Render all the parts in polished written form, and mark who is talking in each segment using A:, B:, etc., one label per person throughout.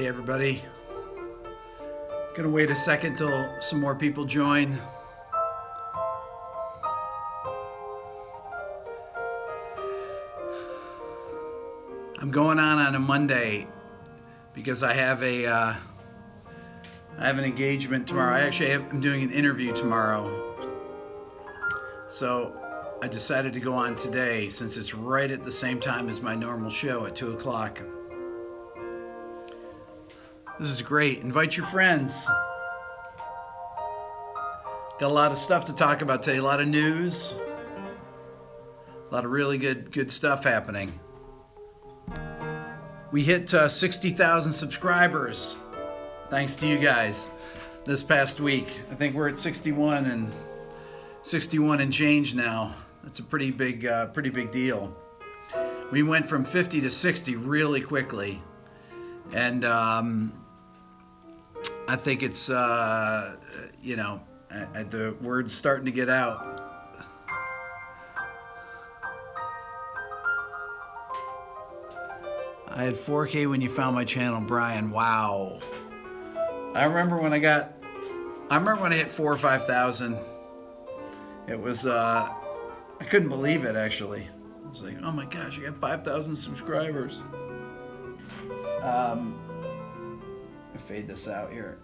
A: Hey everybody. Gonna wait a second till some more people join. I'm going on a Monday because I have an engagement tomorrow. I'm doing an interview tomorrow. So I decided to go on today since it's right at the same time as my normal show at 2 o'clock. This is great. Invite your friends. Got a lot of stuff to talk about today. A lot of news. A lot of really good stuff happening. We hit 60,000 subscribers. Thanks to you guys this past week. I think we're at 61 and change now. That's a pretty big deal. We went from 50 to 60 really quickly. And I think it's, the word's starting to get out. I had 4K when you found my channel, Brian. Wow. I remember when I hit 4,000 or 5,000. It was, I couldn't believe it actually. I was like, oh my gosh, I got 5,000 subscribers. Fade this out here.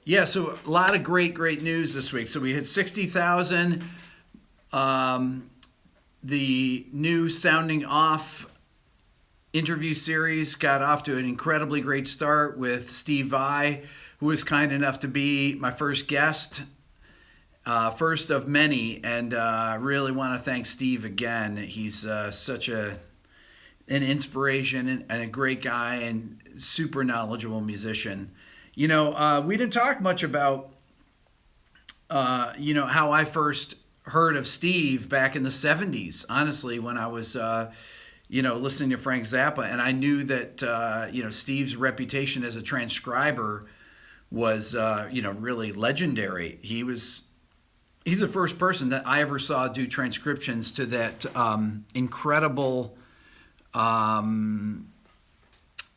A: Yeah, so a lot of great news this week. So we hit 60,000. The new Sounding Off interview series got off to an incredibly great start with Steve Vai, who was kind enough to be my first guest, first of many, and really want to thank Steve again. He's such an inspiration and a great guy and super knowledgeable musician. We didn't talk much about, how I first heard of Steve back in the 70s, honestly, when I was, listening to Frank Zappa. And I knew that, Steve's reputation as a transcriber was, really legendary. He's the first person that I ever saw do transcriptions to that incredible,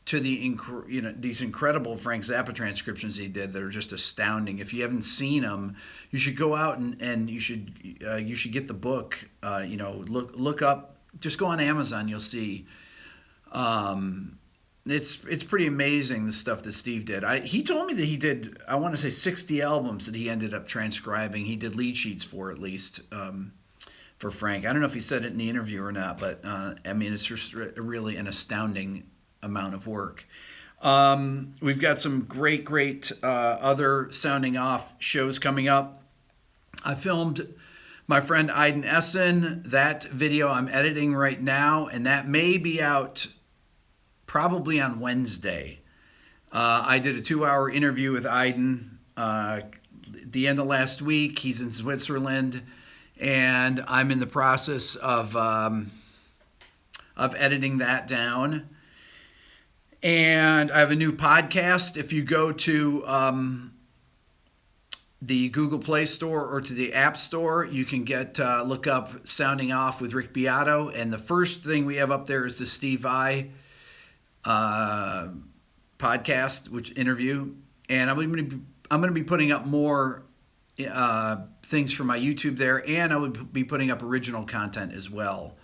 A: these incredible Frank Zappa transcriptions he did that are just astounding. If you haven't seen them, you should go out and you should get the book. Look up, just go on Amazon, you'll see. It's pretty amazing the stuff that Steve did. He told me that he did, I want to say 60 albums that he ended up transcribing. He did lead sheets for, at least, for Frank. I don't know if he said it in the interview or not, but it's just really an astounding amount of work. We've got some great other Sounding Off shows coming up. I filmed my friend Aiden Essen. That video I'm editing right now, and that may be out probably on Wednesday. I did a 2-hour interview with Aiden at the end of last week. He's in Switzerland, and I'm in the process of editing that down. And I have a new podcast. If you go to the Google Play Store or to the App Store, you can look up Sounding Off with Rick Beato. And the first thing we have up there is the Steve Vai podcast, which interview. And I'm going to be putting up more things for my YouTube there, and I would be putting up original content as well,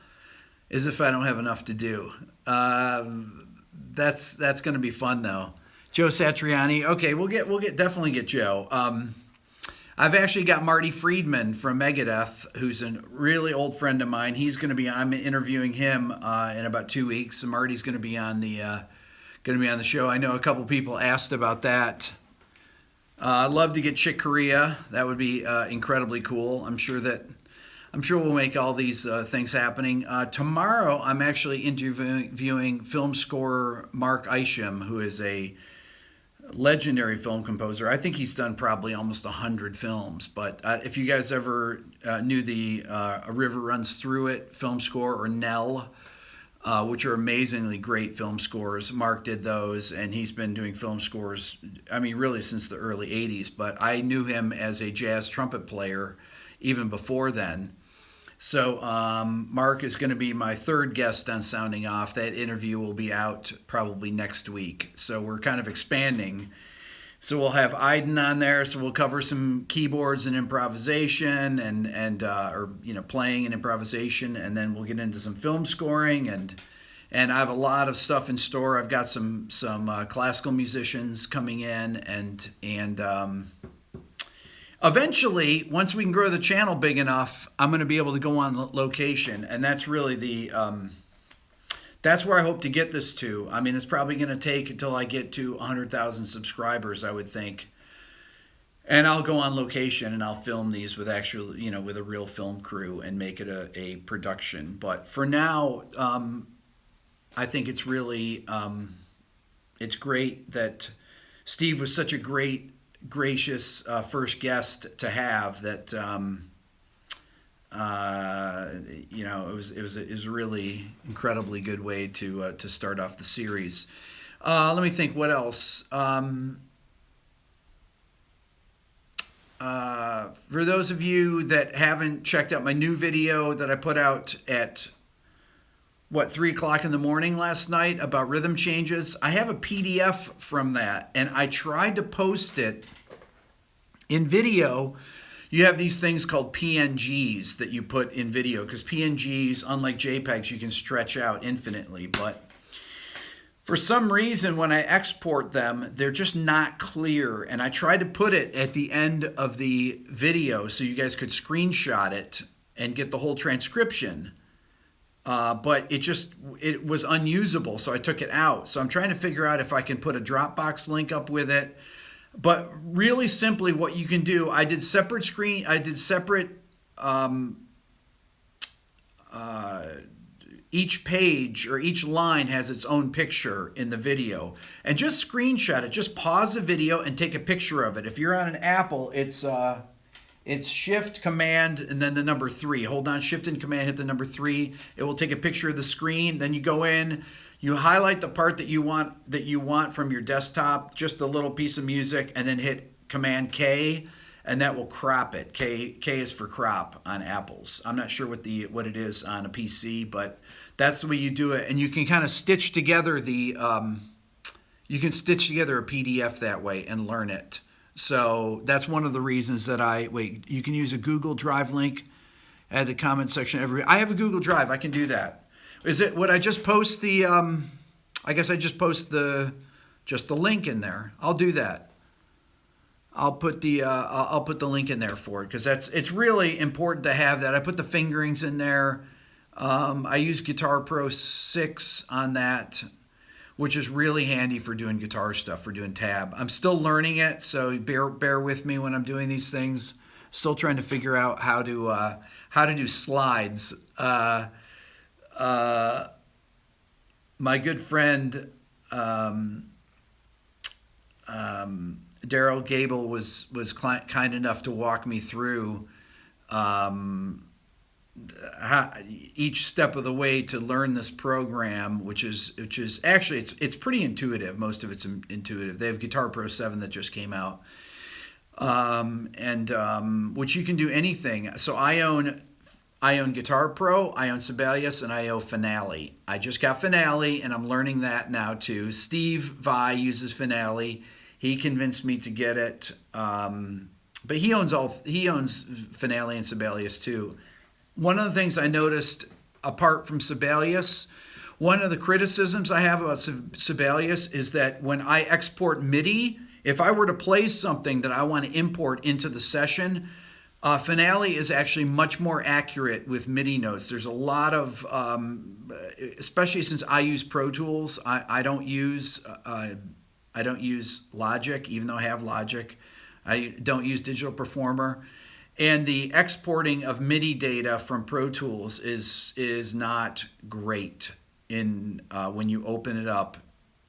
A: as if I don't have enough to do. That's going to be fun though. Joe Satriani. Okay, we'll definitely get Joe. I've actually got Marty Friedman from Megadeth, who's a really old friend of mine. I'm interviewing him in about 2 weeks. So Marty's going to be on the show. I know a couple people asked about that. I'd love to get Chick Corea. That would be incredibly cool. I'm sure we'll make all these things happening. Tomorrow, I'm actually interviewing film scorer Mark Isham, who is a legendary film composer. I think he's done probably almost 100 films. But if you guys ever knew the A River Runs Through It film score, or Nell, which are amazingly great film scores, Mark did those, and he's been doing film scores, really since the early 80s. But I knew him as a jazz trumpet player even before then. So Mark is going to be my third guest on Sounding Off. That interview will be out probably next week. So we're kind of expanding. So we'll have Aiden on there. So we'll cover some keyboards and improvisation, and or playing and improvisation, and then we'll get into some film scoring, and I have a lot of stuff in store. I've got some classical musicians coming in, and eventually, once we can grow the channel big enough, I'm going to be able to go on location, and that's really that's where I hope to get this to. I mean, it's probably going to take until I get to 100,000 subscribers, I would think. And I'll go on location and I'll film these with actual, with a real film crew and make it a production. But for now, I think it's really, it's great that Steve was such a gracious first guest to have that. It was a really incredibly good way to start off the series. Let me think. What else? For those of you that haven't checked out my new video that I put out at 3 o'clock in the morning last night about rhythm changes, I have a PDF from that, and I tried to post it in video. You have these things called PNGs that you put in video, because PNGs, unlike JPEGs, you can stretch out infinitely. But for some reason, when I export them, they're just not clear. And I tried to put it at the end of the video so you guys could screenshot it and get the whole transcription. But it was unusable, so I took it out. So I'm trying to figure out if I can put a Dropbox link up with it. But really simply what you can do, I did separate each page or each line has its own picture in the video. And just screenshot it. Just pause the video and take a picture of it. If you're on an Apple, it's Shift, Command, and then the number 3. Hold down Shift and Command, hit the number 3. It will take a picture of the screen. Then you go in, you highlight the part that you want from your desktop, just a little piece of music, and then hit Command K, and that will crop it. K is for crop on Apples. I'm not sure what it is on a PC, but that's the way you do it. And you can kind of stitch together a PDF that way and learn it. So that's one of the reasons that you can use a Google Drive link at the comment section. I have a Google Drive. I can do that. Would I just post I guess I just post just the link in there. I'll do that. I'll put the link in there for it, because it's really important to have that. I put the fingerings in there. I use Guitar Pro 6 on that, which is really handy for doing guitar stuff, for doing tab. I'm still learning it, so bear with me when I'm doing these things. Still trying to figure out how to do slides. My good friend Daryl Gable was kind enough to walk me through each step of the way to learn this program, which is actually it's pretty intuitive. Most of it's intuitive. They have Guitar Pro 7 that just came out, which you can do anything. So I own Guitar Pro, I own Sibelius, and I own Finale. I just got Finale, and I'm learning that now too. Steve Vai uses Finale. He convinced me to get it, but he owns Finale and Sibelius too. One of the things I noticed, apart from Sibelius, one of the criticisms I have about Sibelius is that when I export MIDI, if I were to play something that I want to import into the session, Finale is actually much more accurate with MIDI notes. There's a lot of, especially since I use Pro Tools, I don't use Logic, even though I have Logic. I don't use Digital Performer. And the exporting of MIDI data from Pro Tools is not great when you open it up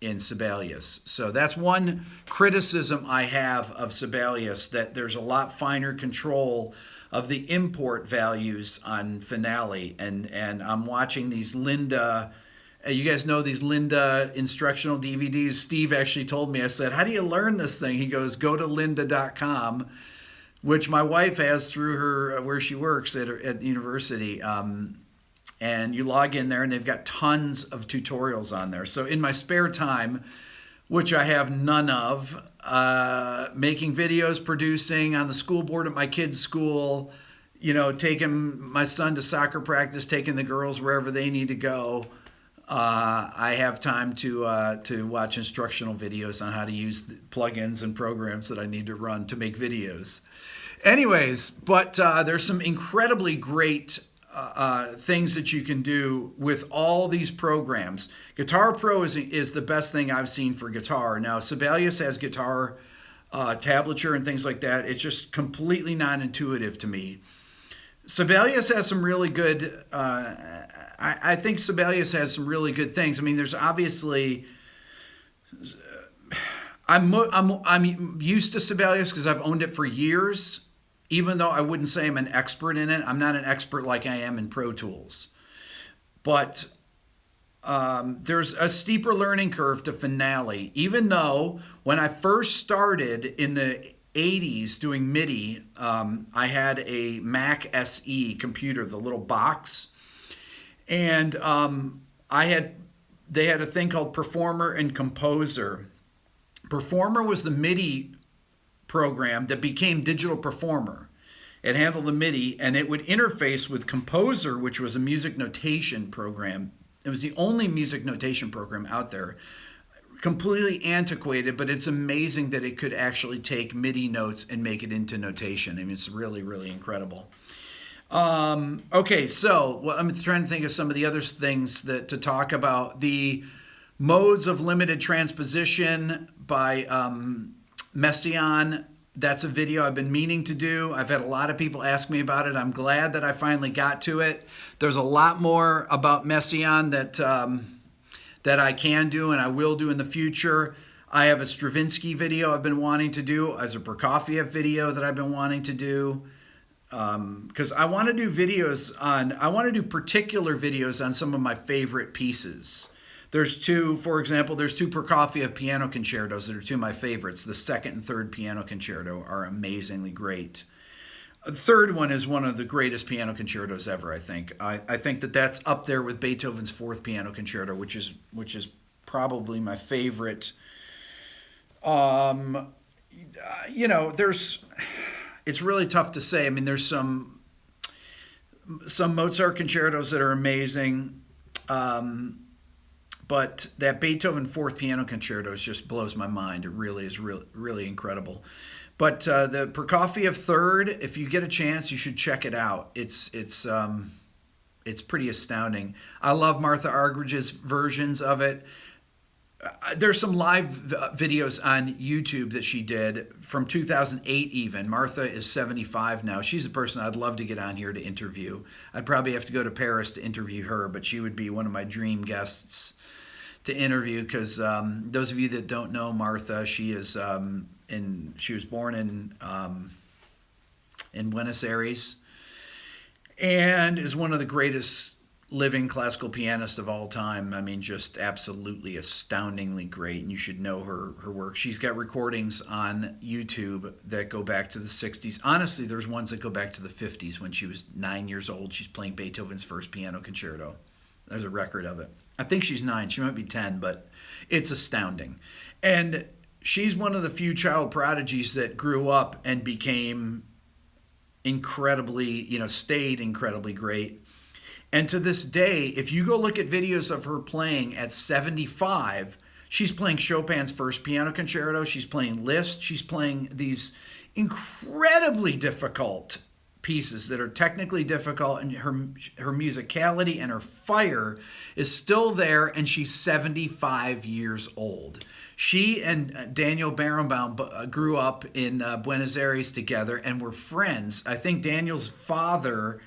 A: in Sibelius. So that's one criticism I have of Sibelius, that there's a lot finer control of the import values on Finale. And I'm watching these Linda, you guys know these Linda instructional DVDs. Steve actually told me, I said, how do you learn this thing? He goes, go to lynda.com, which my wife has through her where she works at the university. And you log in there, and they've got tons of tutorials on there. So in my spare time, which I have none of, making videos, producing on the school board at my kids' school, taking my son to soccer practice, taking the girls wherever they need to go. I have time to watch instructional videos on how to use the plugins and programs that I need to run to make videos. Anyways, but there's some incredibly great things that you can do with all these programs. Guitar Pro is the best thing I've seen for guitar. Now, Sibelius has guitar tablature and things like that. It's just completely non-intuitive to me. Sibelius has some really good. I think Sibelius has some really good things. I mean, there's obviously. I'm used to Sibelius because I've owned it for years. Even though I wouldn't say I'm an expert in it, I'm not an expert like I am in Pro Tools. But there's a steeper learning curve to Finale. Even though when I first started in the 80s doing MIDI, I had a Mac SE computer, the little box. And they had a thing called Performer and Composer. Performer was the MIDI program that became Digital Performer. It handled the MIDI, and it would interface with Composer, which was a music notation program. It was the only music notation program out there. Completely antiquated, but it's amazing that it could actually take MIDI notes and make it into notation. I mean, it's really, really incredible. Okay, so I'm trying to think of some of the other things to talk about. The modes of limited transposition by Messiaen. That's a video I've been meaning to do. I've had a lot of people ask me about it. I'm glad that I finally got to it. There's a lot more about Messiaen that I can do and I will do in the future. I have a Stravinsky video I've been wanting to do, as a Prokofiev video that I've been wanting to do. Because I want to do particular videos on some of my favorite pieces. There's two Prokofiev piano concertos that are two of my favorites. The second and third piano concerto are amazingly great. The third one is one of the greatest piano concertos ever, I think. I think that's up there with Beethoven's fourth piano concerto, which is probably my favorite. It's really tough to say. I mean, there's some Mozart concertos that are amazing. But that Beethoven fourth piano concerto just blows my mind. It really is really incredible. But the Prokofiev third, if you get a chance, you should check it out. It's pretty astounding. I love Martha Argeridge's versions of it. There's some live videos on YouTube that she did from 2008 even. Martha is 75 now. She's the person I'd love to get on here to interview. I'd probably have to go to Paris to interview her, but she would be one of my dream guests to interview, because those of you that don't know Martha, she was born in Buenos Aires and is one of the greatest living classical pianists of all time. I mean, just absolutely astoundingly great, and you should know her work. She's got recordings on YouTube that go back to the 60s. Honestly, there's ones that go back to the 50s when she was 9 years old. She's playing Beethoven's first piano concerto. There's a record of it. I think she's 9. She might be 10, but it's astounding. And she's one of the few child prodigies that grew up and became stayed incredibly great. And to this day, if you go look at videos of her playing at 75, she's playing Chopin's first piano concerto. She's playing Liszt. She's playing these incredibly difficult pieces that are technically difficult, and her musicality and her fire is still there, and she's 75 years old. She and Daniel Barenbaum grew up in Buenos Aires together and were friends. I think Daniel's father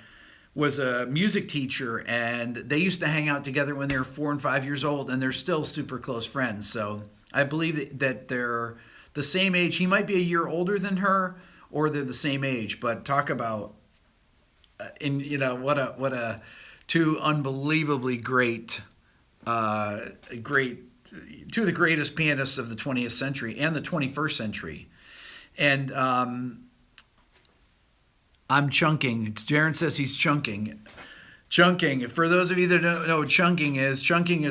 A: was a music teacher, and they used to hang out together when they were 4 and 5 years old, and they're still super close friends. So I believe that they're the same age. He might be a year older than her, or they're the same age. But talk about, what a two unbelievably great, two of the greatest pianists of the 20th century and the 21st century. And I'm chunking. Jaron says he's chunking. Chunking. For those of you that don't know what chunking is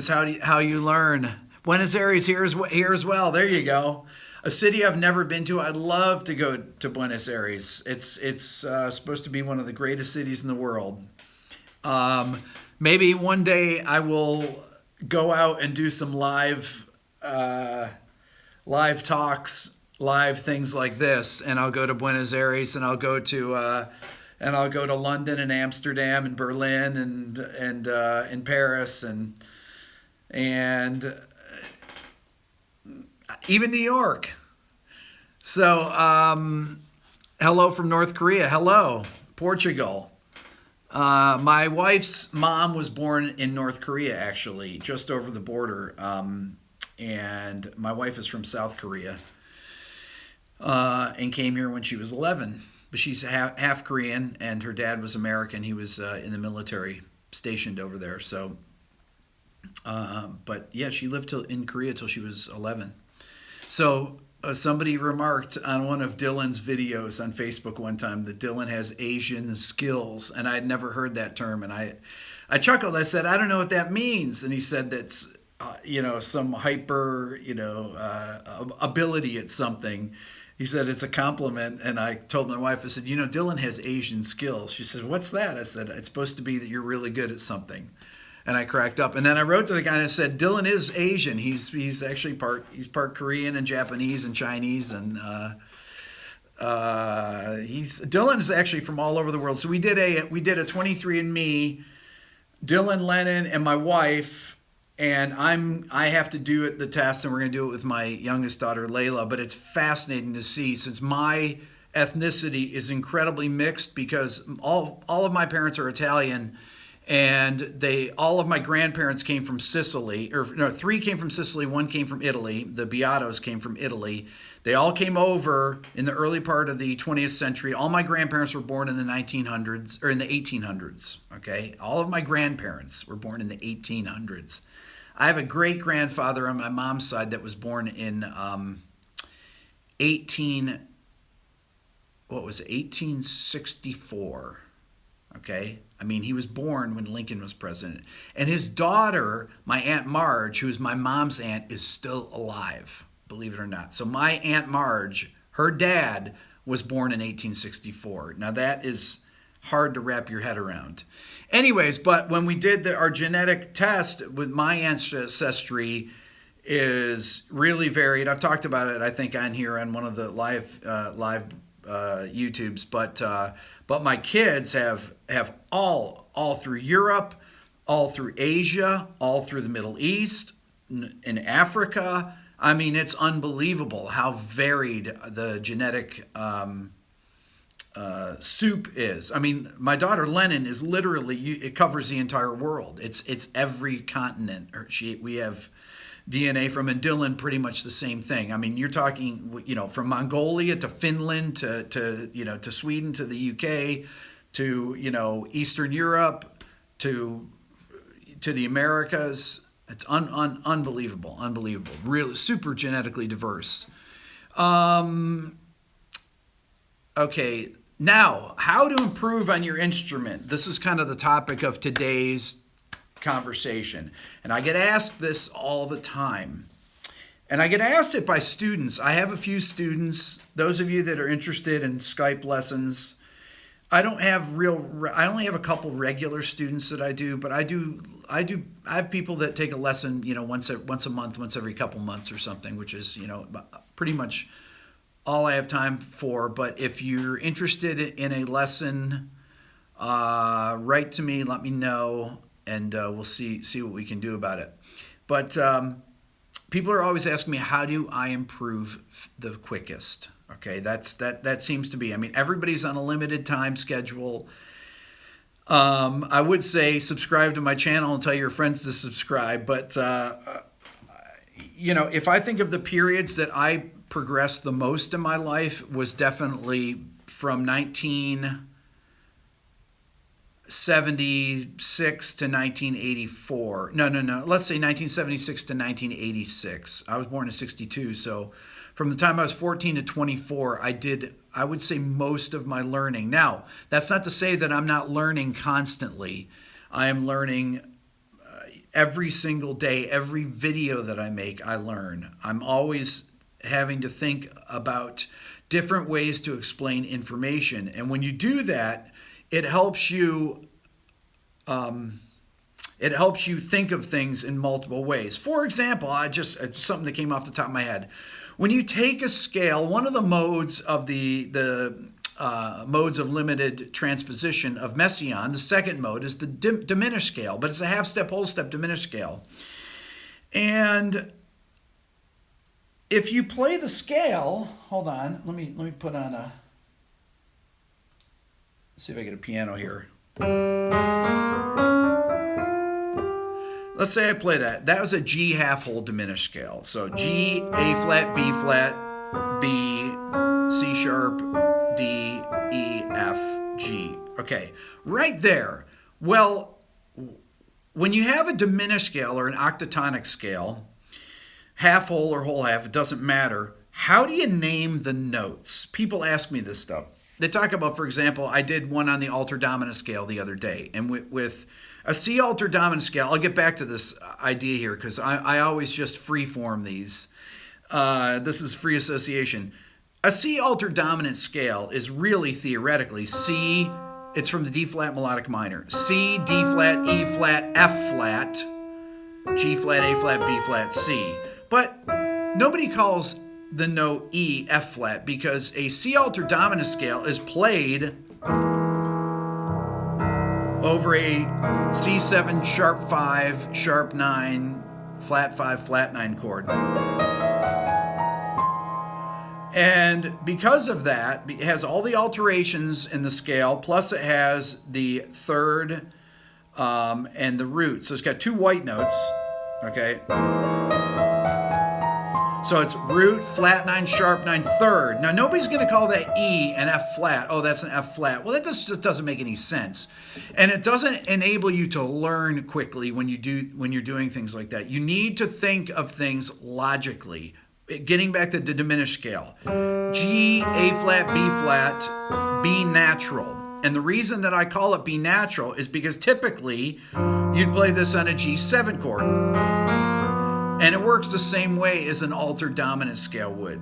A: how you learn. Buenos Aires here as well. There you go. A city I've never been to. I'd love to go to Buenos Aires. It's supposed to be one of the greatest cities in the world. Maybe one day I will go out and do some live talks, live things like this, and I'll go to Buenos Aires, and I'll go to London and Amsterdam and Berlin and in Paris and even New York. So hello from North Korea. Hello, Portugal. My wife's mom was born in North Korea, actually, just over the border. And my wife is from South Korea and came here when she was 11. But she's half Korean, and her dad was American. He was in the military, stationed over there. So, but yeah, she lived in Korea till she was 11. So somebody remarked on one of Dylan's videos on Facebook one time that Dylan has Asian skills, and I had never heard that term. And I chuckled. I said, I don't know what that means. And he said that's some hyper ability at something. He said it's a compliment. And I told my wife, I said, Dylan has Asian skills. She said, what's that? I said, it's supposed to be that you're really good at something. And I cracked up. And then I wrote to the guy and I said, Dylan is Asian. He's actually part Korean and Japanese and Chinese, and Dylan is actually from all over the world. So we did a 23andMe, Dylan, Lennon, and my wife, and I have to do the test, and we're going to do it with my youngest daughter Layla. But it's fascinating to see, since my ethnicity is incredibly mixed, because all of my parents are Italian. And all of my grandparents came from Sicily, or no, 3 came from Sicily, 1 came from Italy. The Beatos came from Italy. They all came over in the early part of the 20th century. All my grandparents were born in the 1900s, or in the 1800s, okay? All of my grandparents were born in the 1800s. I have a great-grandfather on my mom's side that was born in 1864, okay? I mean, he was born when Lincoln was president. And his daughter, my Aunt Marge, who is my mom's aunt, is still alive, believe it or not. So my Aunt Marge, her dad, was born in 1864. Now, that is hard to wrap your head around. Anyways, but when we did our genetic test with my ancestry is really varied. I've talked about it, I think, on here on one of the live YouTubes, but my kids have all through Europe, all through Asia, all through the Middle East, in Africa. I mean, it's unbelievable how varied the genetic soup is. I mean, my daughter Lennon is literally, it covers the entire world. It's every continent. We have DNA from, and Dylan pretty much the same thing. I mean, you're talking, from Mongolia to Finland to Sweden to the UK to, Eastern Europe to the Americas. It's unbelievable, really super genetically diverse. Okay, now, how to improve on your instrument. This is kind of the topic of today's conversation. And I get asked this all the time. And I get asked it by students. I have a few students, those of you that are interested in Skype lessons. I only have a couple regular students that I do, but I have people that take a lesson, once a month, once every couple months or something, which is, pretty much all I have time for. But if you're interested in a lesson, write to me, let me know, and we'll see what we can do about it. But people are always asking me, how do I improve the quickest? Okay, that seems to be. I mean, everybody's on a limited time schedule. I would say subscribe to my channel and tell your friends to subscribe. But if I think of the periods that I progressed the most in my life, was definitely from 1976 to 1984. No. Let's say 1976 to 1986. I was born in 62, so from the time I was 14 to 24, I would say most of my learning. Now, that's not to say that I'm not learning constantly. I am learning every single day. Every video that I make, I learn. I'm always having to think about different ways to explain information. And when you do that, it helps you think of things in multiple ways. For example, something that came off the top of my head. When you take a scale, one of the modes of the modes of limited transposition of Messiaen, the second mode is the diminished scale, but it's a half step, whole step diminished scale. And if you play the scale, hold on, let me put on see if I get a piano here. Let's say I play that. That was a G half whole diminished scale. So G, A flat, B, C sharp, D, E, F, G. Okay, right there. Well, when you have a diminished scale or an octatonic scale, half whole or whole half, it doesn't matter. How do you name the notes? People ask me this stuff. They talk about, for example, I did one on the alter dominant scale the other day. And with a C alter dominant scale, I'll get back to this idea here because I always just free form these. This is free association. A C alter dominant scale is really theoretically C, it's from the D flat melodic minor. C, D flat, E flat, F flat, G flat, A flat, B flat, C. But nobody calls the note E F flat because a C alter dominant scale is played over a C7 sharp 5, sharp 9, flat 5, flat 9 chord. And because of that, it has all the alterations in the scale, plus it has the third and the root. So it's got two white notes, okay? So it's root, flat 9, sharp 9, third. Now, nobody's going to call that E an F flat. Oh, that's an F flat. Well, that just doesn't make any sense. And it doesn't enable you to learn quickly when you're doing things like that. You need to think of things logically. Getting back to the diminished scale. G, A flat, B flat, B natural. And the reason that I call it B natural is because typically you'd play this on a G7 chord. And it works the same way as an altered dominant scale would.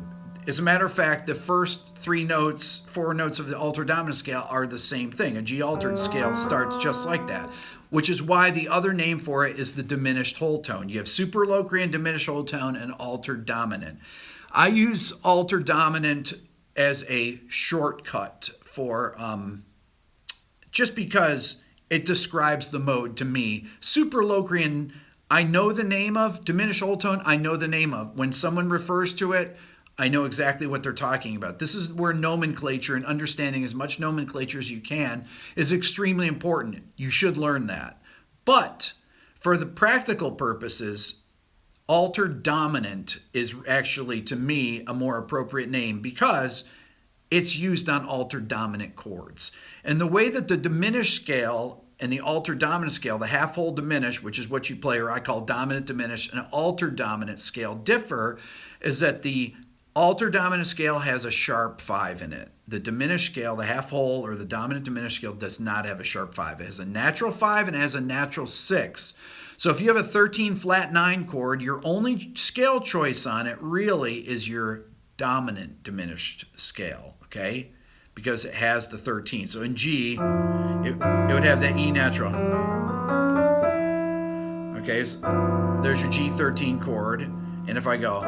A: As a matter of fact, the first four notes of the altered dominant scale are the same thing. A G altered scale starts just like that, which is why the other name for it is the diminished whole tone. You have superlocrian, diminished whole tone, and altered dominant. I use altered dominant as a shortcut for just because it describes the mode to me. Superlocrian, I know the name of. Diminished whole tone, I know the name of. When someone refers to it, I know exactly what they're talking about. This is where nomenclature and understanding as much nomenclature as you can is extremely important. You should learn that. But for the practical purposes, altered dominant is actually, to me, a more appropriate name because it's used on altered dominant chords. And the way that the diminished scale and the altered dominant scale, the half whole diminished, which is what you play, or I call dominant diminished, and altered dominant scale differ, is that the altered dominant scale has a sharp 5 in it. The diminished scale, the half whole or the dominant diminished scale, does not have a sharp 5. It has a natural 5 and it has a natural 6. So if you have a 13 flat 9 chord, your only scale choice on it really is your dominant diminished scale, okay? Because it has the 13. So in G, it would have that E natural. Okay, so there's your G13 chord. And if I go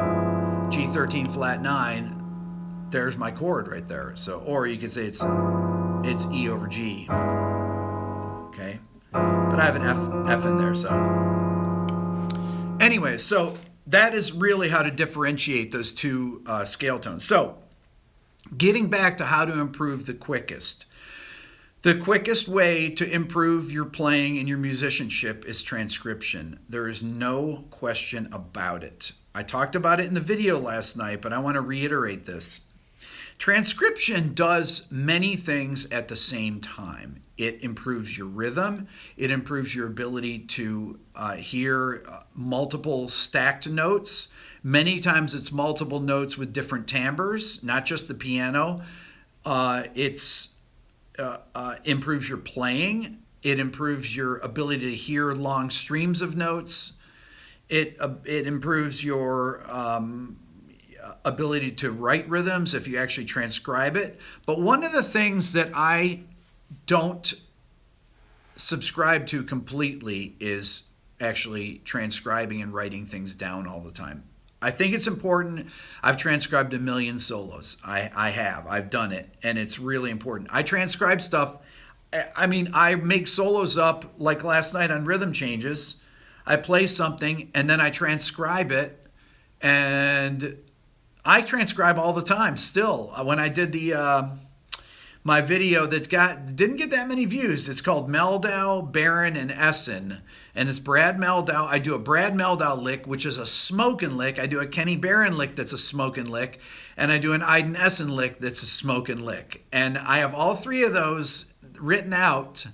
A: G13 flat 9, there's my chord right there. So, or you could say it's E over G. Okay, but I have an F in there. So anyway, so that is really how to differentiate those two scale tones. So getting back to how to improve the quickest. The quickest way to improve your playing and your musicianship is transcription. There is no question about it. I talked about it in the video last night, but I want to reiterate this. Transcription does many things at the same time. It improves your rhythm. It improves your ability to hear multiple stacked notes. Many times it's multiple notes with different timbres, not just the piano. It's improves your playing. It improves your ability to hear long streams of notes. It improves your ability to write rhythms if you actually transcribe it. But one of the things that I don't subscribe to completely is actually transcribing and writing things down all the time. I think it's important. I've transcribed 1 million solos. I have. I've done it, and it's really important. I transcribe stuff. I mean, I make solos up like last night on rhythm changes. I play something, and then I transcribe it, and I transcribe all the time still. When I did my video didn't get that many views. It's called Meldau, Barron, and Essen. And it's Brad Meldau. I do a Brad Meldau lick, which is a smoking lick. I do a Kenny Barron lick that's a smoking lick. And I do an Iden Essen lick that's a smoking lick. And I have all three of those written out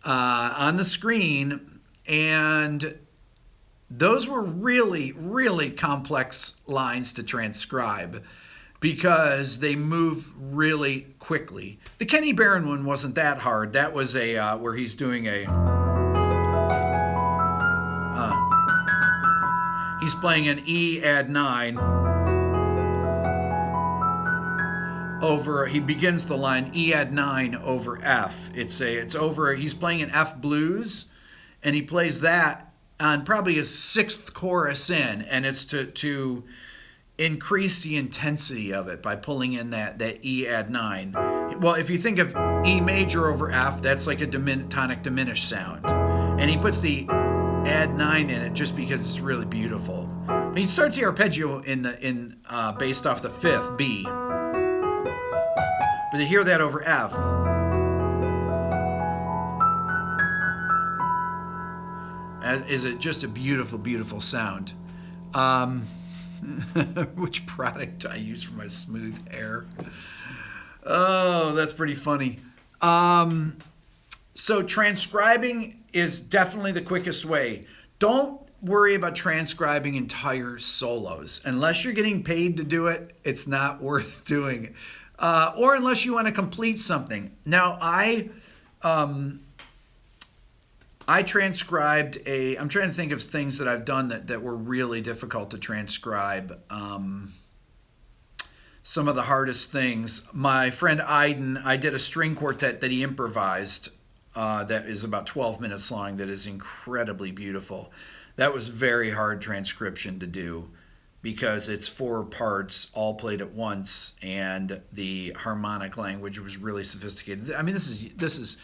A: on the screen. And those were really, really complex lines to transcribe, because they move really quickly. The Kenny Barron one wasn't that hard. That was a where he's doing he's playing an E add 9 over. He begins the line E add 9 over F. It's over. He's playing an F blues, and he plays that on probably his 6th chorus in, and it's to increase the intensity of it by pulling in that E add 9. Well, if you think of E major over F, that's like a tonic diminished sound. And he puts the add 9 in it just because it's really beautiful. But he starts the arpeggio based off the 5th B. But to hear that over F, is it just a beautiful, beautiful sound. Which product I use for my smooth hair. Oh, that's pretty funny. So transcribing is definitely the quickest way. Don't worry about transcribing entire solos. Unless you're getting paid to do it, it's not worth doing. Or unless you want to complete something. Now, I transcribed I'm trying to think of things that I've done that were really difficult to transcribe. Some of the hardest things. My friend Iden, I did a string quartet that he improvised that is about 12 minutes long, that is incredibly beautiful. That was very hard transcription to do because it's 4 parts all played at once, and the harmonic language was really sophisticated. I mean, this is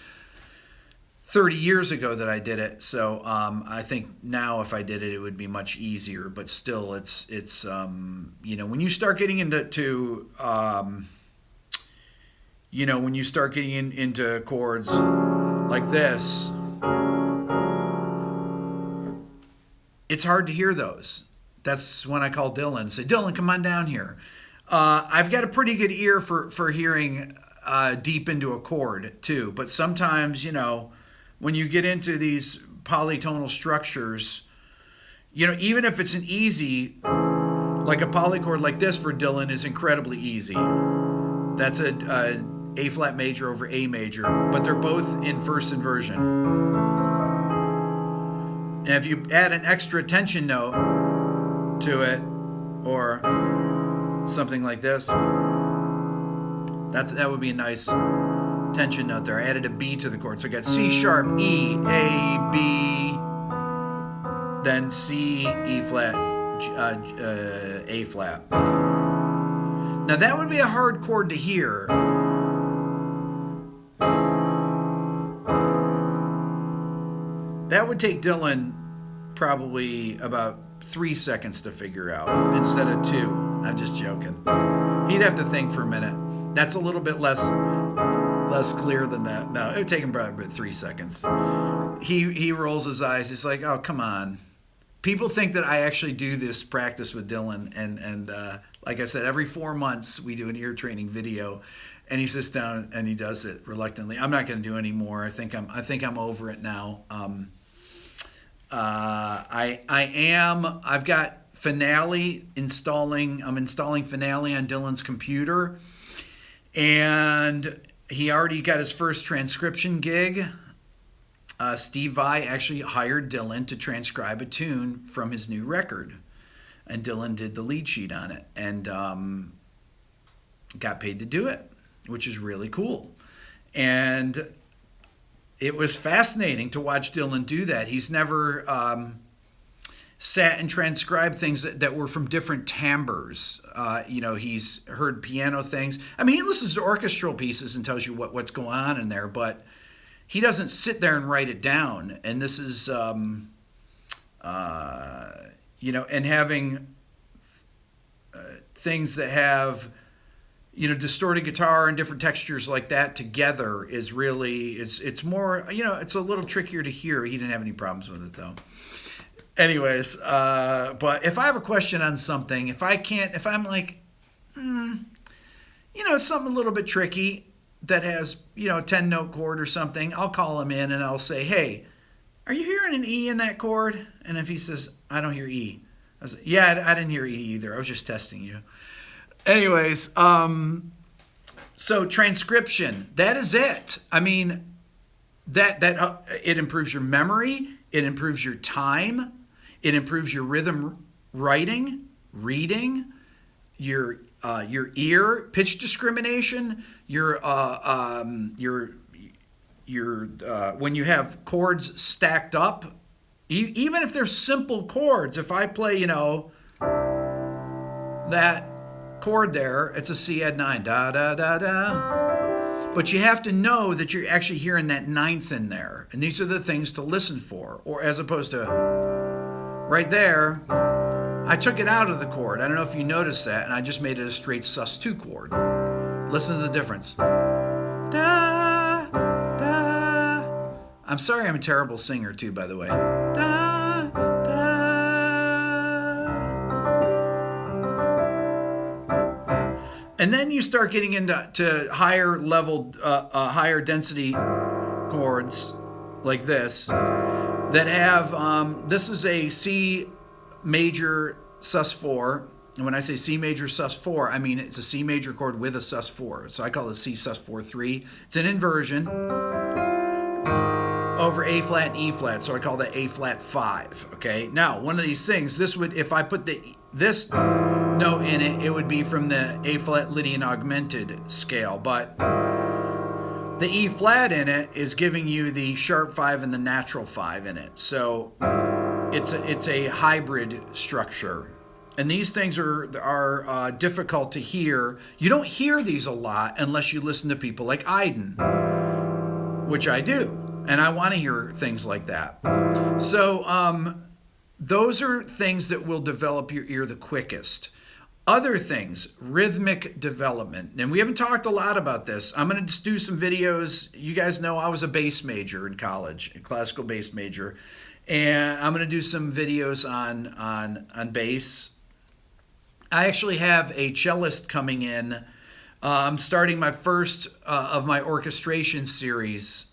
A: 30 years ago that I did it, so I think now if I did it, it would be much easier. But still, it's when you start getting into into chords like this, it's hard to hear those. That's when I call Dylan and say, Dylan, come on down here. I've got a pretty good ear for hearing deep into a chord too, but sometimes when you get into these polytonal structures, even if it's an easy, like a polychord like this for Dylan is incredibly easy. That's a A flat major over A major, but they're both in first inversion. And if you add an extra tension note to it, or something like this, that would be a nice tension note there. I added a B to the chord, so I got C sharp, E, A, B, then C, E flat, A flat. Now that would be a hard chord to hear. That would take Dylan probably about 3 seconds to figure out instead of 2. I'm just joking. He'd have to think for a minute. That's a little bit less clear than that. No, it would take him probably about 3 seconds. He rolls his eyes. He's like, oh, come on. People think that I actually do this practice with Dylan, and Like I said, every 4 months we do an ear training video, and he sits down and he does it reluctantly. I'm not going to do any more. I think I'm over it now. I've got Finale installing. I'm installing Finale on Dylan's computer, and he already got his first transcription gig. Steve Vai actually hired Dylan to transcribe a tune from his new record, and Dylan did the lead sheet on it, and got paid to do it, which is really cool. And it was fascinating to watch Dylan do that. He's never sat and transcribed things that were from different timbres. He's heard piano things. I mean, he listens to orchestral pieces and tells you what's going on in there, but he doesn't sit there and write it down. And this is, and having things that have, distorted guitar and different textures like that together is really, it's more, it's a little trickier to hear. He didn't have any problems with it though. Anyways, but if I have a question on something, if I'm like, something a little bit tricky that has, a 10-note chord or something, I'll call him in and I'll say, hey, are you hearing an E in that chord? And if he says, I don't hear E, I was like, yeah, I didn't hear E either. I was just testing you. Anyways, so transcription, that is it. I mean, that it improves your memory, it improves your time, it improves your rhythm writing, reading, your ear, pitch discrimination, your when you have chords stacked up, even if they're simple chords. If I play, that chord there, it's a C add 9, da da da da. But you have to know that you're actually hearing that ninth in there, and these are the things to listen for. Or as opposed to right there, I took it out of the chord. I don't know if you noticed that, and I just made it a straight sus2 chord. Listen to the difference. Da, da. I'm sorry I'm a terrible singer too, by the way. Da, da. And then you start getting into higher level, higher density chords like this that have, this is a C major sus4. And when I say C major sus4, I mean it's a C major chord with a sus4. So I call it C sus4 3. It's an inversion over A flat and E flat. So I call that A flat 5. Okay. Now, one of these things, this would, if I put this note in it, it would be from the A flat Lydian augmented scale. But the E flat in it is giving you the sharp 5 and the natural 5 in it. So it's a hybrid structure. And these things are difficult to hear. You don't hear these a lot unless you listen to people like Aiden, which I do. And I want to hear things like that. So those are things that will develop your ear the quickest. Other things, rhythmic development. And we haven't talked a lot about this. I'm going to just do some videos. You guys know I was a bass major in college, a classical bass major. And I'm going to do some videos on bass. I actually have a cellist coming in. I'm starting my first of my orchestration series.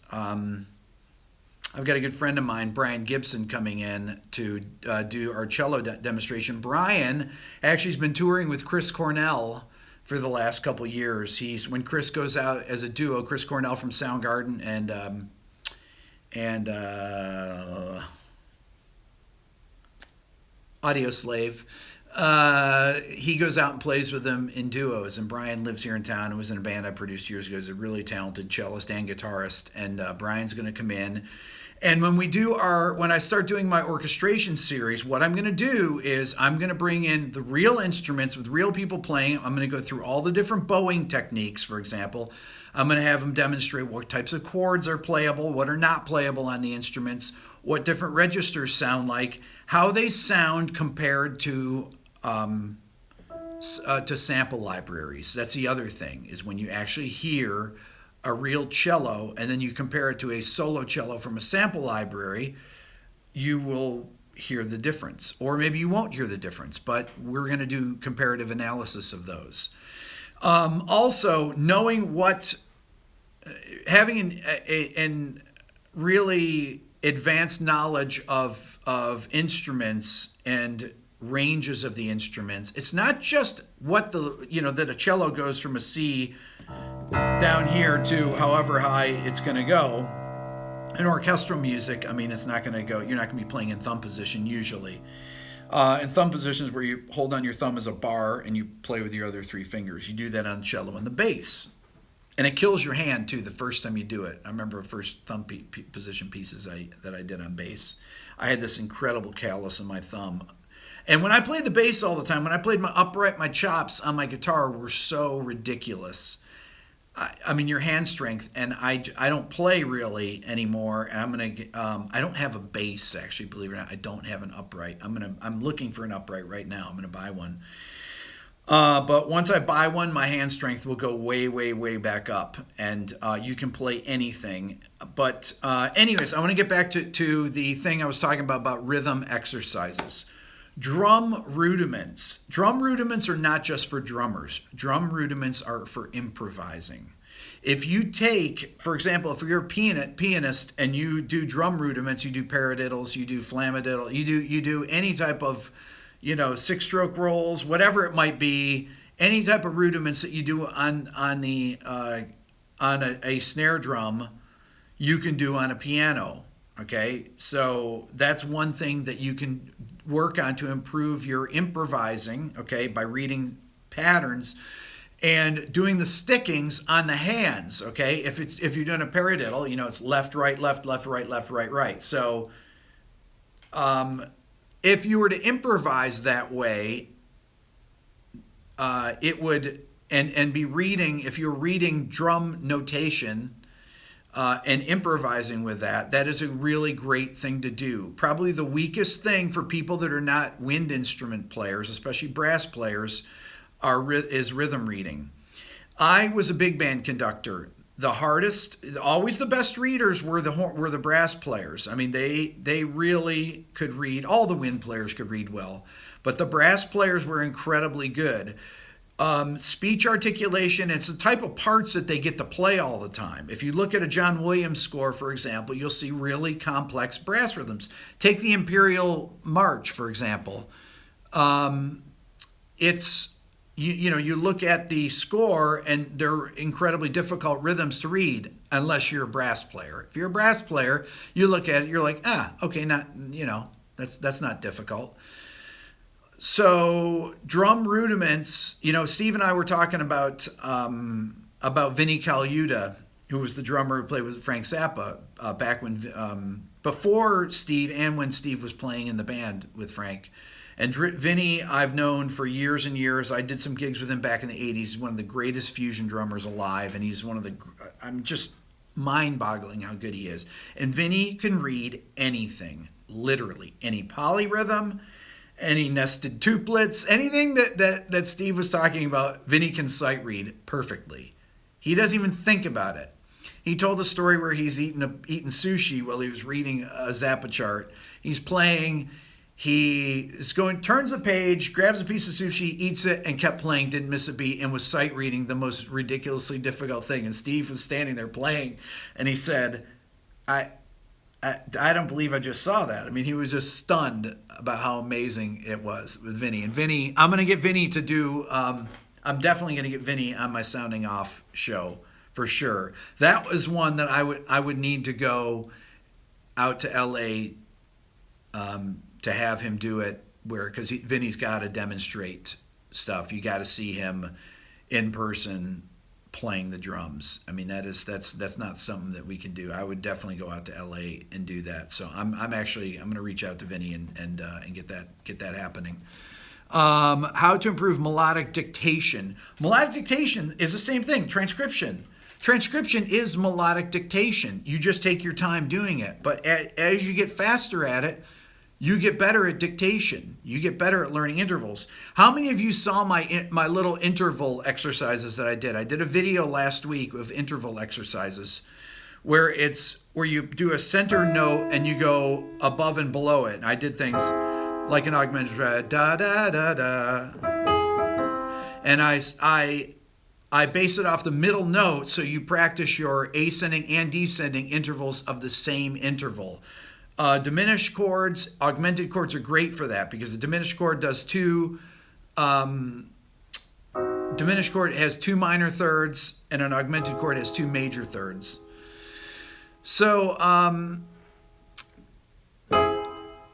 A: I've got a good friend of mine, Brian Gibson, coming in to do our cello demonstration. Brian actually has been touring with Chris Cornell for the last couple years. When Chris goes out as a duo, Chris Cornell from Soundgarden and Audio Slave. He goes out and plays with them in duos, and Brian lives here in town and was in a band I produced years ago. He's a really talented cellist and guitarist, and Brian's going to come in. And when I start doing my orchestration series, what I'm going to do is I'm going to bring in the real instruments with real people playing. I'm going to go through all the different bowing techniques, for example. I'm going to have them demonstrate what types of chords are playable, what are not playable on the instruments, what different registers sound like, how they sound compared to sample libraries. That's the other thing, is when you actually hear a real cello and then you compare it to a solo cello from a sample library, you will hear the difference, or maybe you won't hear the difference, but we're going to do comparative analysis of those. Also, knowing what, having an really advanced knowledge of instruments and ranges of the instruments. It's not just what that a cello goes from a C down here to however high it's going to go. In orchestral music, I mean, it's not going to go, you're not going to be playing in thumb position usually. In thumb positions where you hold on your thumb as a bar and you play with your other three fingers. You do that on cello and the bass. And it kills your hand too the first time you do it. I remember the first thumb position pieces that I did on bass. I had this incredible callus in my thumb. And when I played the bass all the time, when I played my upright, my chops on my guitar were so ridiculous. I mean, your hand strength, and I don't play really anymore. And I don't have a bass actually, believe it or not. I don't have an upright. I'm looking for an upright right now. I'm gonna buy one. But once I buy one, my hand strength will go way, way, way back up, and you can play anything. But anyways, I want to get back to the thing I was talking about rhythm exercises. Drum rudiments. Drum rudiments are not just for drummers. Drum rudiments are for improvising. If you take, for example, if you're a pianist and you do drum rudiments, you do paradiddles, you do flamadiddle, you do any type of, six-stroke rolls, whatever it might be, any type of rudiments that you do on a snare drum, you can do on a piano. Okay, so that's one thing that you can work on to improve your improvising, okay, by reading patterns and doing the stickings on the hands, okay? If you're doing a paradiddle, it's left, right, left, left, right, left, right, right. So if you were to improvise that way, it would, and be reading, if you're reading drum notation, and improvising with that is a really great thing to do. Probably the weakest thing for people that are not wind instrument players, especially brass players, is rhythm reading. I was a big band conductor. The hardest, always the best readers were the brass players. I mean, they really could read. All the wind players could read well, but the brass players were incredibly good. Speech articulation, it's the type of parts that they get to play all the time. If you look at a John Williams score, for example, you'll see really complex brass rhythms. Take the Imperial March, for example. You look at the score and they're incredibly difficult rhythms to read unless you're a brass player. If you're a brass player, you look at it, you're like, okay, that's not difficult. So drum rudiments, Steve and I were talking about Vinnie Colaiuta, who was the drummer who played with Frank Zappa back when, before Steve and when Steve was playing in the band with Frank. And Vinnie, I've known for years and years. I did some gigs with him back in the 80s. He's one of the greatest fusion drummers alive, and he's I'm just mind-boggling how good he is. And Vinnie can read anything, literally, any polyrhythm, any nested tuplets, anything that Steve was talking about, Vinnie can sight read perfectly. He doesn't even think about it. He told a story where he's eating sushi while he was reading a Zappa chart. He's playing, turns the page, grabs a piece of sushi, eats it, and kept playing, didn't miss a beat, and was sight reading the most ridiculously difficult thing. And Steve was standing there playing, and he said, I don't believe I just saw that. I mean, he was just stunned about how amazing it was with Vinnie. And Vinnie, I'm going to get Vinnie to do, I'm definitely going to get Vinnie on my Sounding Off show for sure. That was one that I would need to go out to LA to have him do it, because Vinnie's got to demonstrate stuff. You got to see him in person playing the drums. I mean, that's not something that we can do. I would definitely go out to LA and do that. So I'm going to reach out to Vinny and get that happening. How to improve melodic dictation. Melodic dictation is the same thing. Transcription is melodic dictation. You just take your time doing it. But as you get faster at it, you get better at dictation. You get better at learning intervals. How many of you saw my little interval exercises that I did? I did a video last week of interval exercises where you do a center note and you go above and below it. And I did things like an augmented da da da da, and I base it off the middle note, so you practice your ascending and descending intervals of the same interval. Diminished chords, augmented chords are great for that because the diminished chord does diminished chord has two minor thirds and an augmented chord has two major thirds. So,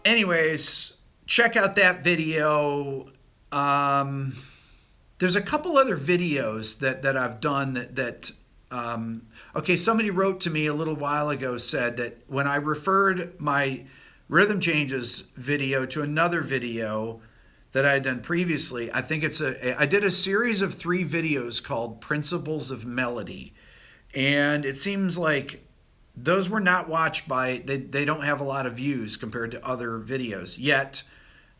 A: anyways, check out that video. There's a couple other videos that I've done that okay, somebody wrote to me a little while ago, said that when I referred my rhythm changes video to another video that I had done previously, I did a series of 3 videos called Principles of Melody. And it seems like those were not watched they don't have a lot of views compared to other videos. Yet,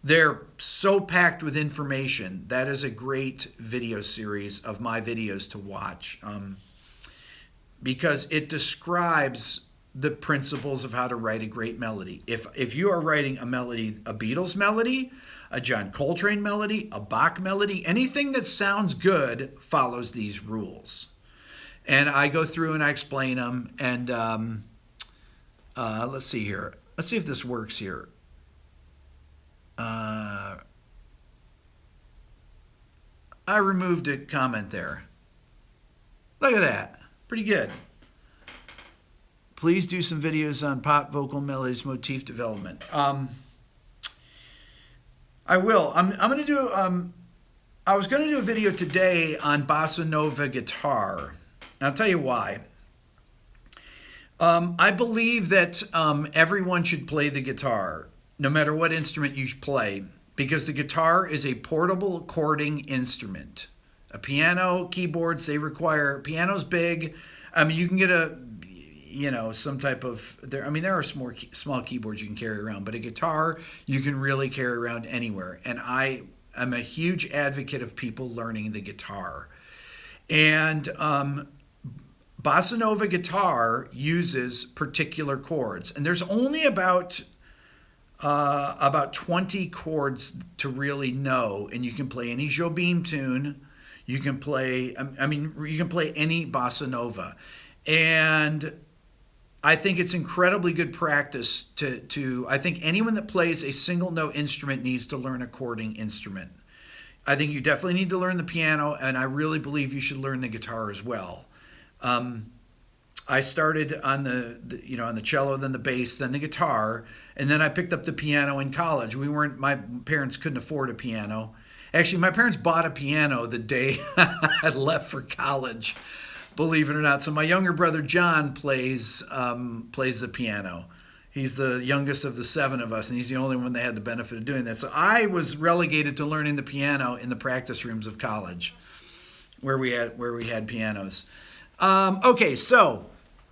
A: they're so packed with information. That is a great video series of my videos to watch because it describes the principles of how to write a great melody. If you are writing a melody, a Beatles melody, a John Coltrane melody, a Bach melody, anything that sounds good follows these rules. And I go through and I explain them. And let's see here. Let's see if this works here. I removed a comment there. Look at that. Pretty good. Please do some videos on pop vocal melodies, motif development. I will. I'm going to do. I was going to do a video today on bossa nova guitar. And I'll tell you why. I believe that everyone should play the guitar, no matter what instrument you play, because the guitar is a portable chording instrument. A piano, keyboards, piano's big. I mean, you can get some type of, there are small keyboards you can carry around, but a guitar you can really carry around anywhere. And I am a huge advocate of people learning the guitar. And bossa nova guitar uses particular chords, and there's only about 20 chords to really know, and you can play any Jobim tune. You can play, you can play any bossa nova, and I think it's incredibly good practice I think anyone that plays a single note instrument needs to learn a chording instrument. I think you definitely need to learn the piano, and I really believe you should learn the guitar as well. I started on the cello, then the bass, then the guitar, and then I picked up the piano in college. My parents couldn't afford a piano. Actually, my parents bought a piano the day I left for college, believe it or not. So my younger brother John plays the piano. He's the youngest of the 7 of us, and he's the only one that had the benefit of doing that. So I was relegated to learning the piano in the practice rooms of college, where we had pianos. Okay, so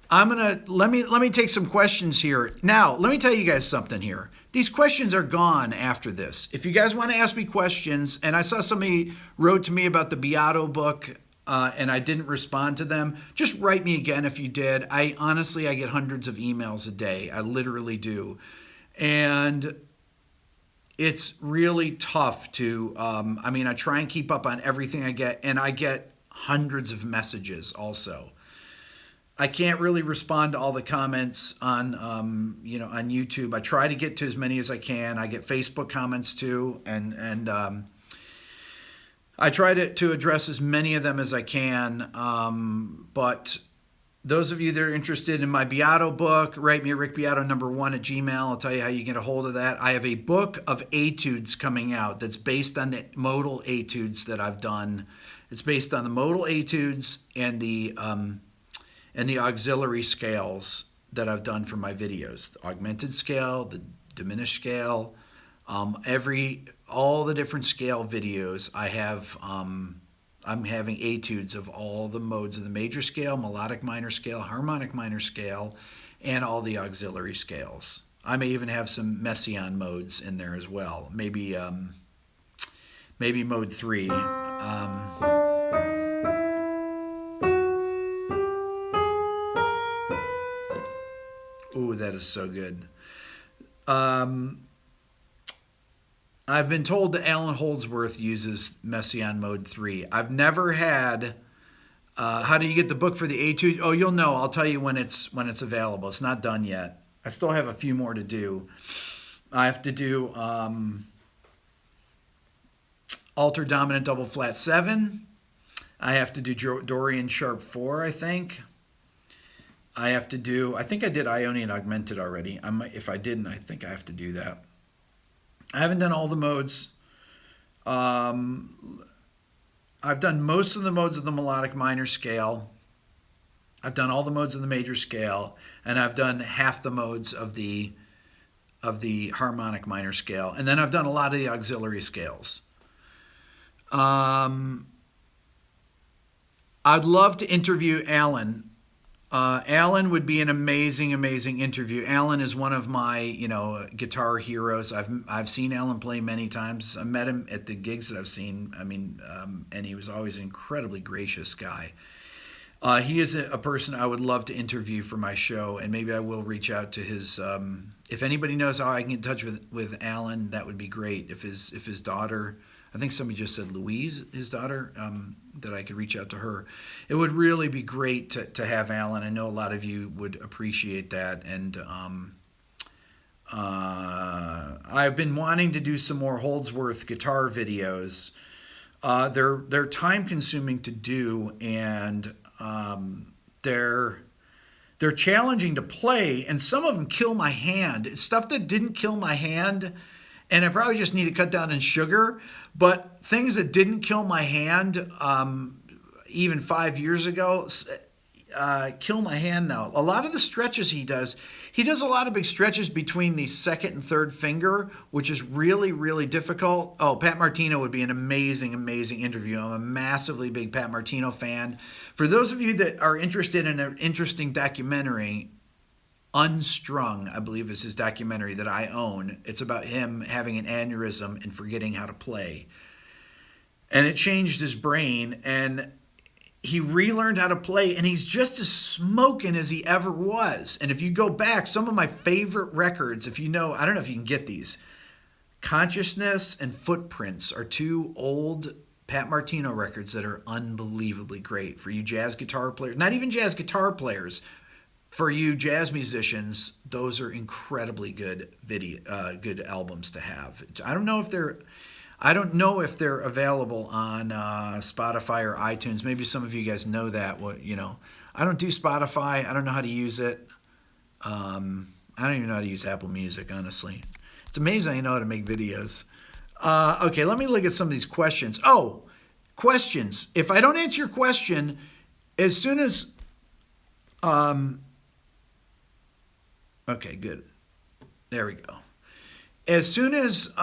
A: let me take some questions here. Now, let me tell you guys something here. These questions are gone after this. If you guys want to ask me questions, and I saw somebody wrote to me about the Beato book, and I didn't respond to them, just write me again if you did. I get hundreds of emails a day. I literally do. And it's really tough to, I try and keep up on everything I get, and I get hundreds of messages also. I can't really respond to all the comments on YouTube. I try to get to as many as I can. I get Facebook comments too, and I try to address as many of them as I can. But those of you that are interested in my Beato book, write me at rickbeato1@gmail.com. I'll tell you how you get a hold of that. I have a book of etudes coming out that's based on the modal etudes that I've done. It's based on the modal etudes and the auxiliary scales that I've done for my videos. The augmented scale, the diminished scale, all the different scale videos I have. I'm having etudes of all the modes of the major scale, melodic minor scale, harmonic minor scale, and all the auxiliary scales. I may even have some Messiaen modes in there as well. Maybe mode 3. That is so good. I've been told that Alan Holdsworth uses Messiaen Mode 3. I've never had. How do you get the book for the A2? Oh, you'll know. I'll tell you when it's available. It's not done yet. I still have a few more to do. I have to do Alter Dominant Double Flat 7. I have to do Dorian Sharp 4, I think. I have to do, I think I did Ionian Augmented already. If I didn't, I think I have to do that. I haven't done all the modes. I've done most of the modes of the melodic minor scale. I've done all the modes of the major scale, and I've done half the modes of the harmonic minor scale, and then I've done a lot of the auxiliary scales. I'd love to interview Alan. Alan would be an amazing, amazing interview. Alan is one of my, guitar heroes. I've seen Alan play many times. I met him at the gigs that I've seen. And he was always an incredibly gracious guy. He is a person I would love to interview for my show, and maybe I will reach out to his. If anybody knows how I can get in touch with Alan, that would be great. If his daughter, I think somebody just said Louise, his daughter, that I could reach out to her. It would really be great to have Alan. I know a lot of you would appreciate that, and I've been wanting to do some more Holdsworth guitar videos. They're time consuming to do, and they're challenging to play, and some of them kill my hand. It's stuff that didn't kill my hand, and I probably just need to cut down on sugar. But things that didn't kill my hand, even 5 years ago, kill my hand now. A lot of the stretches he does a lot of big stretches between the second and third finger, which is really, really difficult. Oh, Pat Martino would be an amazing, amazing interview. I'm a massively big Pat Martino fan. For those of you that are interested in an interesting documentary, Unstrung, I believe is his documentary that I own. It's about him having an aneurysm and forgetting how to play. And it changed his brain, and he relearned how to play, and he's just as smoking as he ever was. And if you go back, some of my favorite records, I don't know if you can get these. Consciousness and Footprints are two old Pat Martino records that are unbelievably great for you jazz guitar players. Not even jazz guitar players. For you jazz musicians, those are incredibly good good albums to have. I don't know if they're available on Spotify or iTunes. Maybe some of you guys know that. I don't do Spotify. I don't know how to use it. I don't even know how to use Apple Music, honestly. It's amazing I know how to make videos. Okay, let me look at some of these questions. Oh, questions. If I don't answer your question, as soon as okay, good. There we go. As soon as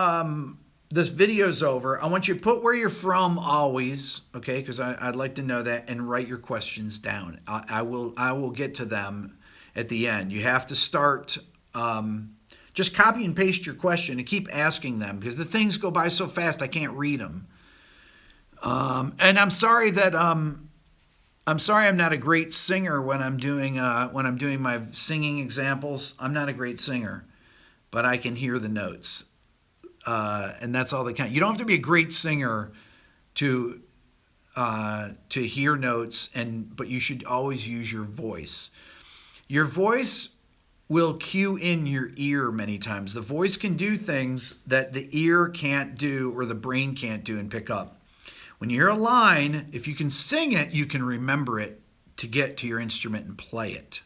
A: this video's over, I want you to put where you're from always, okay? Because I'd like to know that, and write your questions down. I will get to them at the end. You have to start. Just copy and paste your question and keep asking them, because the things go by so fast I can't read them. And I'm sorry that I'm not a great singer when I'm doing my singing examples. I'm not a great singer, but I can hear the notes, and that's all that counts. You don't have to be a great singer to hear notes, but you should always use your voice. Your voice will cue in your ear many times. The voice can do things that the ear can't do or the brain can't do and pick up. When you hear a line, if you can sing it, you can remember it to get to your instrument and play it.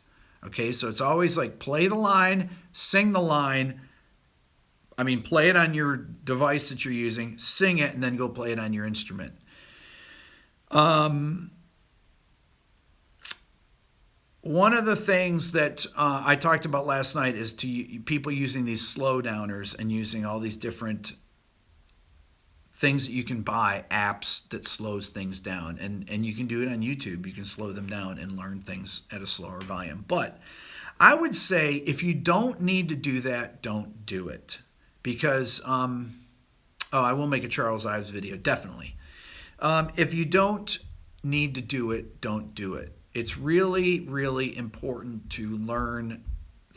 A: Okay, so it's always like play the line, sing the line. Play it on your device that you're using, sing it, and then go play it on your instrument. One of the things that I talked about last night is people using these slow downers and using all these different things that you can buy, apps that slows things down, and you can do it on YouTube. You can slow them down and learn things at a slower volume. But I would say if you don't need to do that, don't do it, because I will make a Charles Ives video, definitely. If you don't need to do it, don't do it. It's really, really important to learn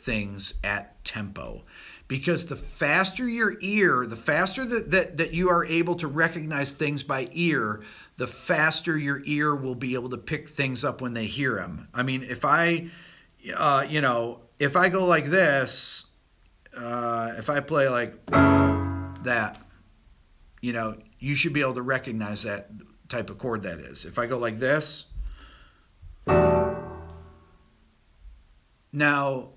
A: things at tempo. Because the faster your ear, the faster that you are able to recognize things by ear, the faster your ear will be able to pick things up when they hear them. I mean, if I go like this, if I play like that, you should be able to recognize that type of chord that is. If I go like this, now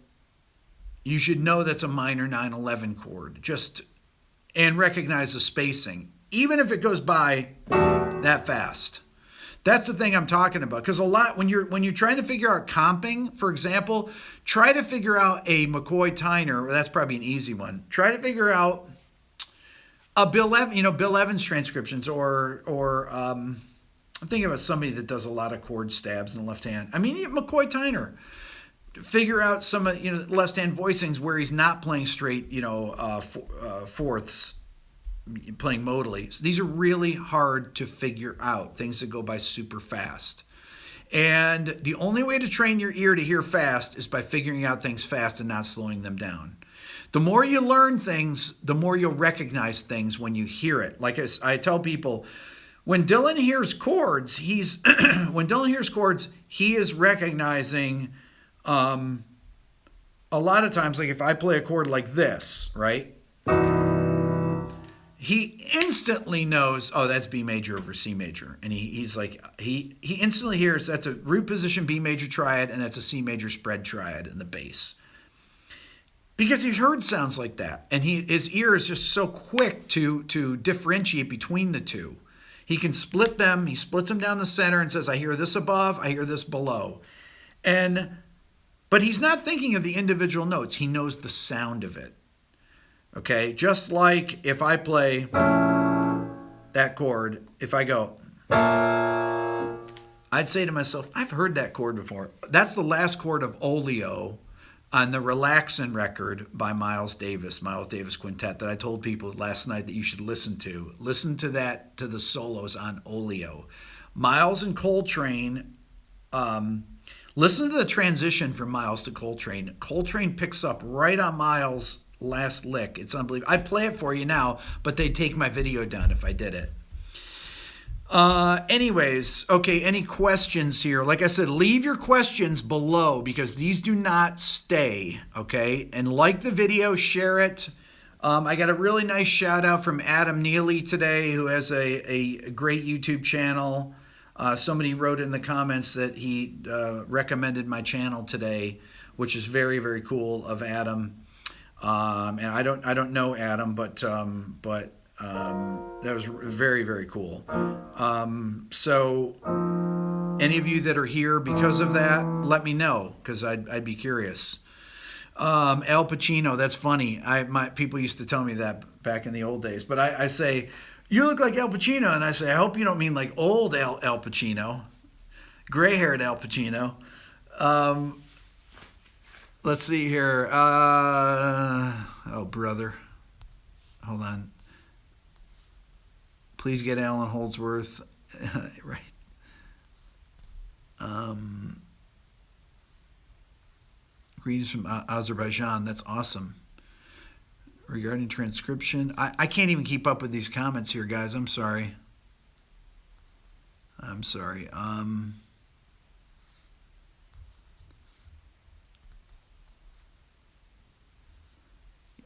A: you should know that's a minor 9/11 chord. And recognize the spacing, even if it goes by that fast. That's the thing I'm talking about. Because a lot when you're trying to figure out comping, for example, try to figure out a McCoy Tyner. That's probably an easy one. Try to figure out a Bill Evans transcriptions, or I'm thinking about somebody that does a lot of chord stabs in the left hand. I mean, McCoy Tyner. Figure out some left hand voicings where he's not playing straight, fourths, playing modally. So these are really hard to figure out, things that go by super fast. And the only way to train your ear to hear fast is by figuring out things fast and not slowing them down. The more you learn things, the more you'll recognize things when you hear it. Like I tell people, when Dylan hears chords, he is recognizing. A lot of times, like if I play a chord like this, right? He instantly knows, oh, that's B major over C major. And he's like, he instantly hears that's a root position B major triad and that's a C major spread triad in the bass. Because he's heard sounds like that. And his ear is just so quick to differentiate between the two. He can split them. He splits them down the center and says, I hear this above, I hear this below. But he's not thinking of the individual notes. He knows the sound of it. Okay? Just like if I play that chord, if I go, I'd say to myself, I've heard that chord before. That's the last chord of Oleo on the Relaxin' record by Miles Davis Quintet, that I told people last night that you should listen to. Listen to that, to the solos on Oleo. Miles and Coltrane, listen to the transition from Miles to Coltrane. Coltrane picks up right on Miles' last lick. It's unbelievable. I'd play it for you now, but they'd take my video down if I did it. Anyways, okay, any questions here? Like I said, leave your questions below because these do not stay, okay? And like the video, share it. I got a really nice shout out from Adam Neely today, who has a great YouTube channel. Somebody wrote in the comments that he recommended my channel today, which is very, very cool of Adam. And I don't know Adam, but that was very, very cool. So any of you that are here because of that, let me know, because I'd be curious. Al Pacino, that's funny. My people used to tell me that back in the old days, but I say, you look like Al Pacino, and I say, I hope you don't mean like old Al Pacino, gray-haired Al Pacino. Let's see here. Oh, brother. Hold on. Please get Alan Holdsworth. Right. Greetings from Azerbaijan. That's awesome. Regarding transcription, I can't even keep up with these comments here, guys. I'm sorry.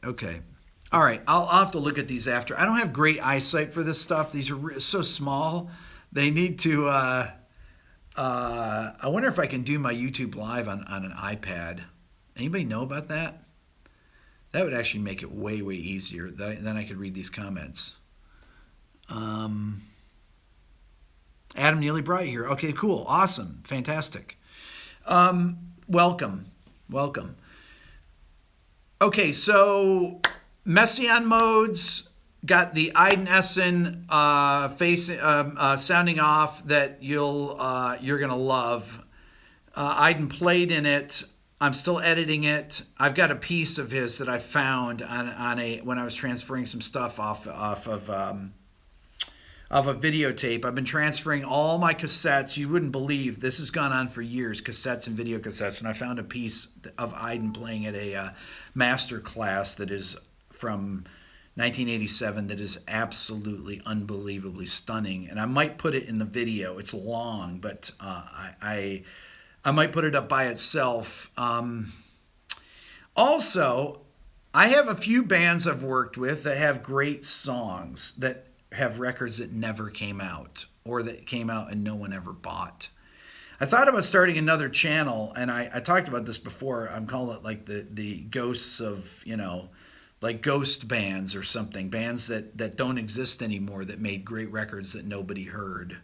A: Okay. All right. I'll have to look at these after. I don't have great eyesight for this stuff. These are so small. They need to. I wonder if I can do my YouTube live on an iPad. Anybody know about that? That would actually make it way, way easier. Then I could read these comments. Adam Neely Bright here. Okay, cool. Awesome. Fantastic. Welcome. Okay, so Messiaen modes got the Iden Essen sounding off that you're gonna love. Iden played in it. I'm still editing it. I've got a piece of his that I found when I was transferring some stuff off of of a videotape. I've been transferring all my cassettes. You wouldn't believe this has gone on for years, cassettes and video cassettes. And I found a piece of Iden playing at a master class that is from 1987 that is absolutely unbelievably stunning. And I might put it in the video. It's long, but I might put it up by itself. Also, I have a few bands I've worked with that have great songs that have records that never came out or that came out and no one ever bought. I thought about starting another channel, and I talked about this before. I'm calling it like the ghosts of, you know, like ghost bands or something, bands that don't exist anymore that made great records that nobody heard.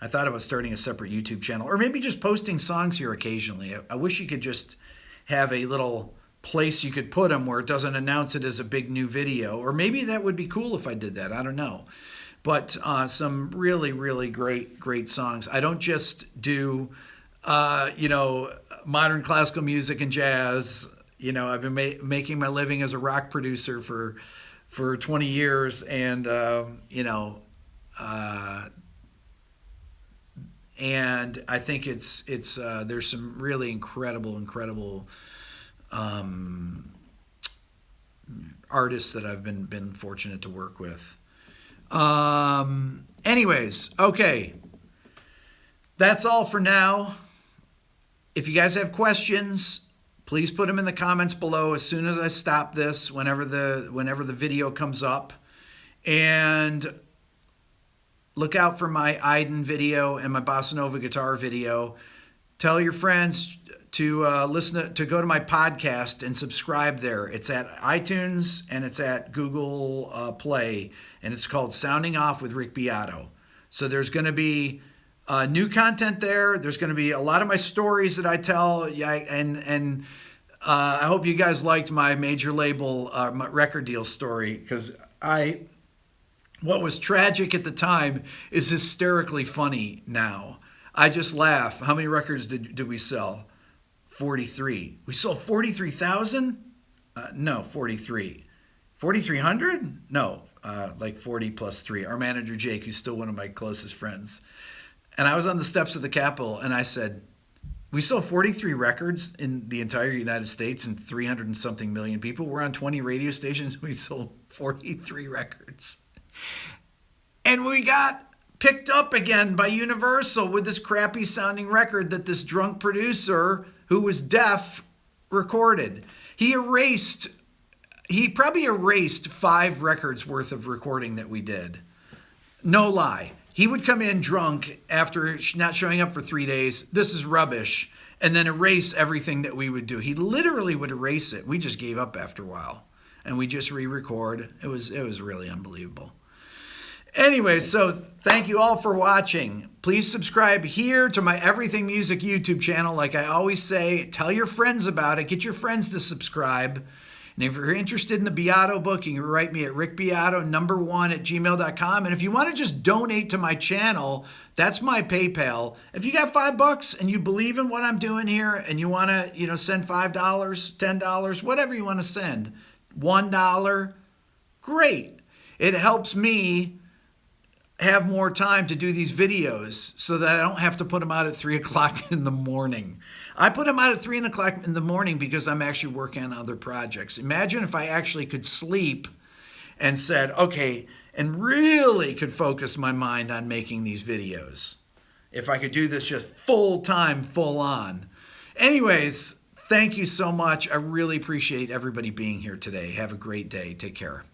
A: I thought about starting a separate YouTube channel, or maybe just posting songs here occasionally. I wish you could just have a little place you could put them where it doesn't announce it as a big new video, or maybe that would be cool if I did that. I don't know. But some really, really great songs. I don't just do, you know, modern classical music and jazz. You know, I've been making my living as a rock producer for 20 years, and you know, and I think it's there's some really incredible artists that I've been fortunate to work with. Anyways, okay. That's all for now. If you guys have questions, please put them in the comments below as soon as I stop this, whenever the video comes up. And look out for my Iden video and my Bossa Nova guitar video. Tell your friends to to go to my podcast and subscribe there. It's at iTunes and it's at Google Play, and it's called Sounding Off with Rick Beato. So there's going to be new content there. There's going to be a lot of my stories that I tell. Yeah, and I hope you guys liked my major label my record deal story, because what was tragic at the time is hysterically funny now. I just laugh. How many records did we sell? 43. We sold 43,000? No, 43. 4,300? No, like 40 plus 3. Our manager, Jake, who's still one of my closest friends. And I was on the steps of the Capitol, and I said, we sold 43 records in the entire United States and 300 and something million people. We're on 20 radio stations. We sold 43 records. And we got picked up again by Universal with this crappy sounding record that this drunk producer who was deaf recorded. He probably erased 5 records worth of recording that we did. No lie. He would come in drunk after not showing up for 3 days. This is rubbish. And then erase everything that we would do. He literally would erase it. We just gave up after a while. And we just re-record. It was really unbelievable. Anyway, so thank you all for watching. Please subscribe here to my Everything Music YouTube channel. Like I always say, tell your friends about it. Get your friends to subscribe. And if you're interested in the Beato book, you can write me at rickbeato1@gmail.com. And if you want to just donate to my channel, that's my PayPal. If you got $5 and you believe in what I'm doing here and you want to, you know, send $5, $10, whatever you want to send, $1, great. It helps me have more time to do these videos so that I don't have to put them out at 3 o'clock in the morning. I put them out at 3 o'clock in the morning because I'm actually working on other projects. Imagine if I actually could sleep and said, okay, and really could focus my mind on making these videos. If I could do this just full time, full on. Anyways, thank you so much. I really appreciate everybody being here today. Have a great day. Take care.